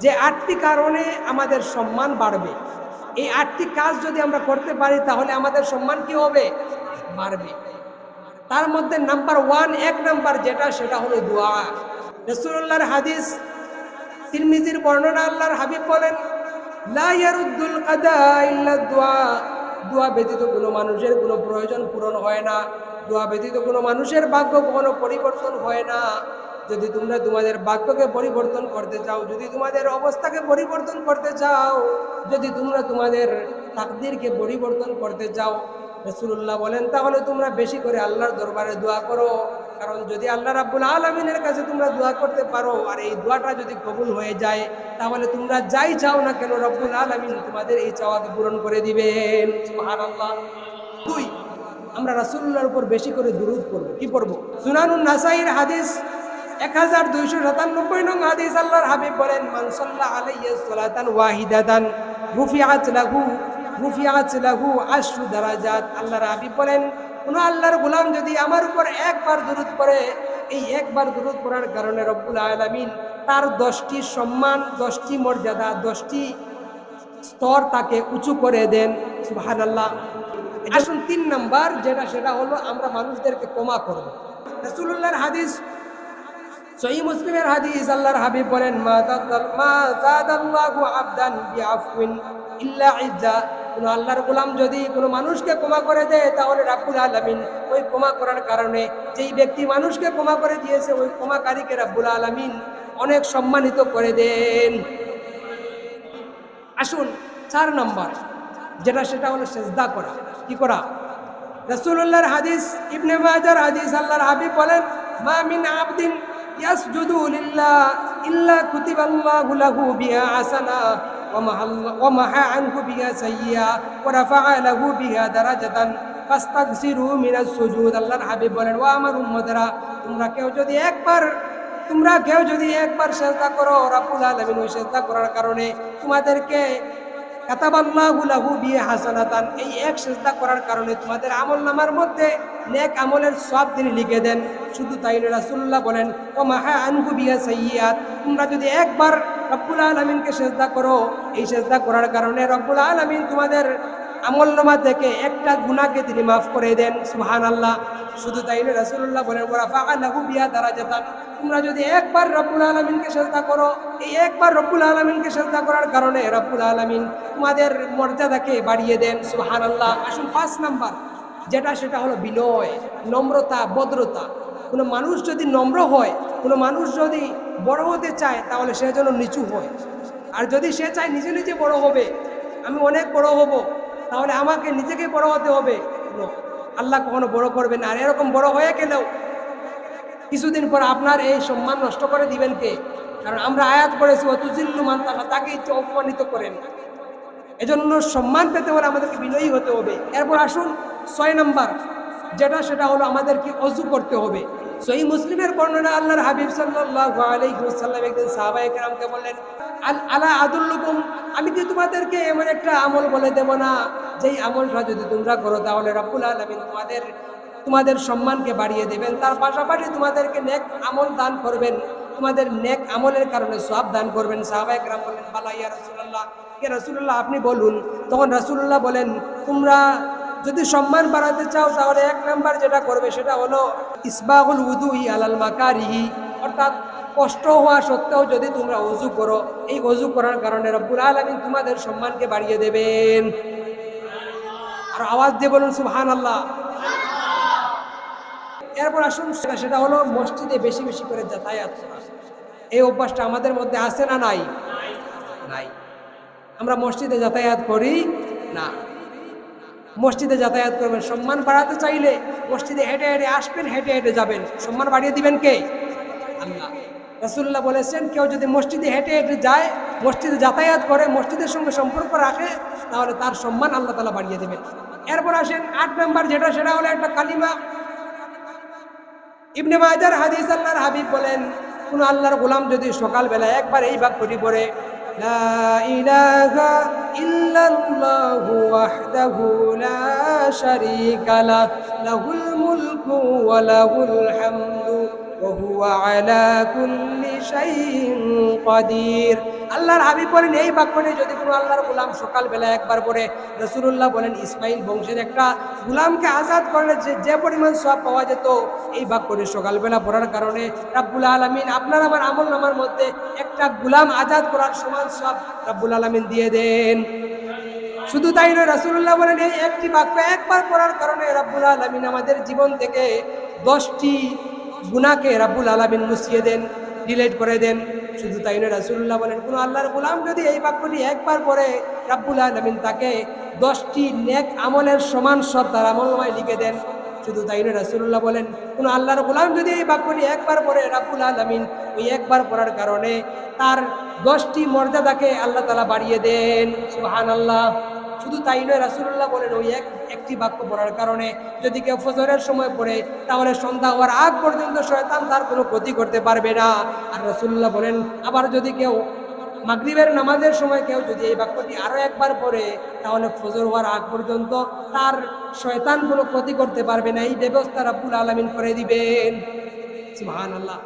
যে 8টি কারণে আমাদের সম্মান বাড়বে, এই 8টি কাজ যদি আমরা করতে পারি তাহলে আমাদের সম্মান কি হবে? বাড়বে। তার মধ্যে নাম্বার 1, 1 নাম্বার যেটা, সেটা হলো দোয়া। রাসূলুল্লাহর হাদিস, তিরমিজির বর্ণনা, আল্লাহর হাবিব বলেন, লা ইয়ারুদ্দুল কাদা ইল্লা দুআ। দোয়া ব্যতীত কোনো মানুষের কোনো প্রয়োজন পূরণ হয় না। দোয়া ব্যতীত কোনো মানুষের ভাগ্য কখনো পরিবর্তন হয় না। যদি তোমরা তোমাদের ভাগ্যকে পরিবর্তন করতে চাও, যদি তোমাদের অবস্থাকে পরিবর্তন করতে চাও, যদি তোমরা তোমাদের তাকদীরকে পরিবর্তন করতে চাও, রাসূলুল্লাহ বলেন, তাহলে তোমরা বেশি করে আল্লাহর দরবারে দোয়া করো। কারণ যদি আল্লাহ রাব্বুল আলামিনের কাছে তোমরা দোয়া করতে পারো আর এই দোয়াটা যদি কবুল হয়ে যায়, তাহলে তোমরা যাই চাও না কেন রব্বুল আলামিন তোমাদের এই চাওয়াকে পূরণ করে দিবেন। সুবহানাল্লাহ। 2, আমরা রাসূলুল্লাহর উপর বেশি করে দুরূদ পড়ব। কি পড়ব? সুনানুন নাসাইর হাদিস 1297 নং হাদিস, আল্লাহর হাবিব বলেন, মান সাল্লা আলাইহি সালাতান ওয়াহিদাতান রুফিআত লাহু 10 দারাজাত। আল্লাহর হাবিব বলেন, কোন আল্লাহর গোলাম যদি আমার উপর একবার দুরূদ পড়ে, এই একবার দুরূদ পড়ার কারণে রব্বুল আলামিন তার 10টি সম্মান, 10টি মর্যাদা, 10টি স্তর তাকে উঁচু করে দেন। সুবহানাল্লাহ। আসুন 3 নাম্বার যেটা, সেটা হলো আমরা মানুষদেরকে ক্ষমা করব। রাসূলুল্লাহর হাদিস, সহিহ মুসলিমের হাদিস, আল্লাহর হাবিব বলেন, মা যাদাল্লাহু আবদান বিআফওয়িন ইল্লা ইজ্জা। কোন আল্লাহর গোলাম যদি কোনো মানুষকে ক্ষমা করে দেয়, তাহলে রাব্বুল আলামিন ওই ক্ষমা করার কারণে, যেই ব্যক্তি মানুষকে ক্ষমা করে দিয়েছে, ওই ক্ষমাকারীকে রাব্বুল আলামিন অনেক সম্মানিত করে দেন। আসুন 4 নাম্বার যেটা, সেটা হলো সিজদা করা। কি করা? রাসূলুল্লাহর হাদিস, ইবনে মাজাহর হাদিস, আল্লাহর হাবিব বলেন, মা মিন আবদিন ইয়াসজুদু লিল্লাহ ইল্লা কুতিবাল্লাহু লাহু বিহা হাসানা ওয়া মাহা আনহু বিহা সাইয়্যা ওয়া রাফা'a লাহু বিহা দারাজাতান ফাস্তাগসিরু মিনাস সুজুদ। আল্লাহর হাবিব বলেন, ও আমার উম্মতেরা, তোমরা কেউ যদি একবার সিজদা করো, রাব্বুল আলামিন ওই সিজদা করার কারণে তোমাদেরকে কাতাবাল্লাহু লাহু বিহা হাসানাতান, এই এক সিজদা করার কারণে তোমাদের আমলনামার মধ্যে নেক আমলের সব তিনি লিখে দেন। শুধু তাই নয়, রাসূলুল্লাহ বলেন, ও মাহা আনহু বিহা সাইয়্যাত। তোমরা যদি একবার রব্বুল আলামিনকে সিজদা করো, এই সিজদা করার কারণে রব্বুল আলামিন তোমাদের আমলনামা থেকে একটা গুনাহকে তিনি মাফ করে দেন। সুবহানাল্লাহ। শুধু তাই নয়, রাসূলুল্লাহ বলেন, ওয়া রাফা'a লাহু বিহা দারাজাতান। তোমরা যদি একবার রব্বুল আলামিনকে সিজদা করো, এই একবার রব্বুল আলামিনকে সিজদা করার কারণে রব্বুল আলামিন তোমাদের মর্যাদাকে বাড়িয়ে দেন। সুবহানাল্লাহ। আসুন 5 নাম্বার যেটা, সেটা হলো বিনয়, নম্রতা, ভদ্রতা। কোনো মানুষ যদি নম্র হয়, কোনো মানুষ যদি বড় হতে চায়, তাহলে সে যেন নিচু হয়। আর যদি সে চায় নিজে নিজে বড় হবে, আমি অনেক বড় হব, তাহলে আমাকে নিজেকে বড় হতে হবে। আল্লাহ কখনো বড় করবেন না। আর এরকম বড় হয়ে গেলেও কিছুদিন পর আপনার এই সম্মান নষ্ট করে দিবেন কে? কারণ আমরা আয়াত পড়েছি, ওয়াতুজিল্লু মান তাশা, তাকে ইচ্ছা অপমানিত করেন। এজন্য সম্মান পেতে হলে আমাদেরকে বিনয়ী হতে হবে। এরপর আসুন 6 নাম্বার যেটা, সেটা হলো আমাদেরকে ওযু করতে হবে। সহিহ মুসলিমের বর্ণনা, আল্লাহর হাবিব সাল্লাল্লাহু আলাইহি ওয়াসাল্লাম একদিন সাহাবায়ে কেরামকে বললেন, আলা আদুল্লুকুম, আমি কি তোমাদেরকে এমন একটা আমল বলে দেব না, যেই আমলটা যদি তোমরা করো তাহলে রব্বুল আলামিন তোমাদের সম্মানকে বাড়িয়ে দেবেন, তার পাশাপাশি তোমাদেরকে নেক আমল দান করবেন, তোমাদের নেক আমলের কারণে সওয়াব দান করবেন। সাহাবায়ে কেরাম বললেন, বালা ইয়া রাসূলুল্লাহ, ইয়া রাসূলুল্লাহ আপনি বলুন। তখন রাসূলুল্লাহ বলেন, তোমরা যদি সম্মান বাড়াতে চাও, তাহলে 1 নাম্বার যেটা করবে, সেটা হলো ইসবাগুল উযুই আলাল মাকারিহি, অর্থাৎ কষ্ট হওয়া সত্ত্বেও যদি তোমরা ওযু করো, এই ওযু করার কারণে রব্বুল আলামিন তোমাদের সম্মানকে বাড়িয়ে দেবেন। আর আওয়াজ দিয়ে বলুন সুবহানাল্লাহ। এরপর আসুন, সেটা হলো মসজিদে বেশি বেশি করে যাতায়াত করা। এই অভ্যাসটা আমাদের মধ্যে আছে না নাই? নাই। আমরা মসজিদে যাতায়াত করি না। মসজিদে যাতায়াত করবেন। সম্মান বাড়াতে চাইলে মসজিদে হেঁটে হেঁটে আসবেন, হেঁটে হেঁটে যাবেন। সম্মান বাড়িয়ে দিবেন কে? আল্লাহ। রাসূলুল্লাহ বলেছেন, কেউ যদি মসজিদে হেঁটে হেঁটে যায়, মসজিদে যাতায়াত করে, মসজিদের সঙ্গে সম্পর্ক রাখে, তাহলে তার সম্মান আল্লাহ তাআলা বাড়িয়ে দেবেন। এরপর আসেন 8 নাম্বার যেটা, সেটা হলো একটা কালিমা। ইবনে মাজাহর হাদিস, আল্লাহর হাবিব বলেন, কোন আল্লাহর গোলাম যদি সকালবেলা একবার এই বাক্যটি পড়ে, লা ইলাহা ইল্লাল্লাহু ওয়াহদাহু লা শারীকা লাহু লাহুল মুলকু ওয়া লাহুল হামদু ওয়া হুয়া আলা কুল্লি শাইইন কাদির। আল্লাহর হাবিব বলেন এই বাক্যটি যদি কোনো আল্লাহর গোলাম সকালবেলা একবার পড়ে, রাসূলুল্লাহ বলেন ইসমাইল বংশের একটা গোলামকে আজাদ করলে যে পরিমাণ সওয়াব পাওয়া যেত, এই বাক্যটি সকালবেলা পড়ার কারণে রাব্বুল আলামিন আপনার আমার আমলনামার মধ্যে একটা গোলাম আজাদ করার সমান সওয়াব রাব্বুল আলামিন দিয়ে দেন। শুধু তাই নয়, রাসূলুল্লাহ বলেন এই একটি বাক্য একবার পড়ার কারণে রাব্বুল আলামিন আমাদের জীবন থেকে 10টি গুনাহকে রাব্বুল আলামিন মুছিয়ে দেন, ডিলিট করে দেন। শুধু তাই নয়, রাসূলুল্লাহ বলেন কোন আল্লাহর গোলাম যদি এই বাক্যটি একবার পড়ে, রাব্বুল আলামিন তাকে 10টি নেক আমলের সমান সব তার আমলনামায় লিখে দেন। শুধু তাই নয়, রাসূলুল্লাহ বলেন কোন আল্লাহর গোলাম যদি এই বাক্যটি একবার পড়ে, রাব্বুল আলামিন ওই একবার পড়ার কারণে তার 10টি মর্যাদাকে আল্লাহ তাআলা বাড়িয়ে দেন। সুবহানাল্লাহ। শুধু তাই নয়, রাসূলুল্লাহ বলেন ওই একটি বাক্য পড়ার কারণে যদি কেউ ফজরের সময় পড়ে, তাহলে সন্ধ্যা হওয়ার আগ পর্যন্ত শয়তান তার কোনো ক্ষতি করতে পারবে না। আর রাসূলুল্লাহ বলেন আবার যদি কেউ মাগরিবের নামাজের সময় কেউ যদি এই বাক্যটি আরো একবার পড়ে, তাহলে ফজর হওয়ার আগ পর্যন্ত তার শয়তান কোনো ক্ষতি করতে পারবে না। এই ব্যবস্থা রাব্বুল আলামিন করে দিবেন। সুবহানাল্লাহ।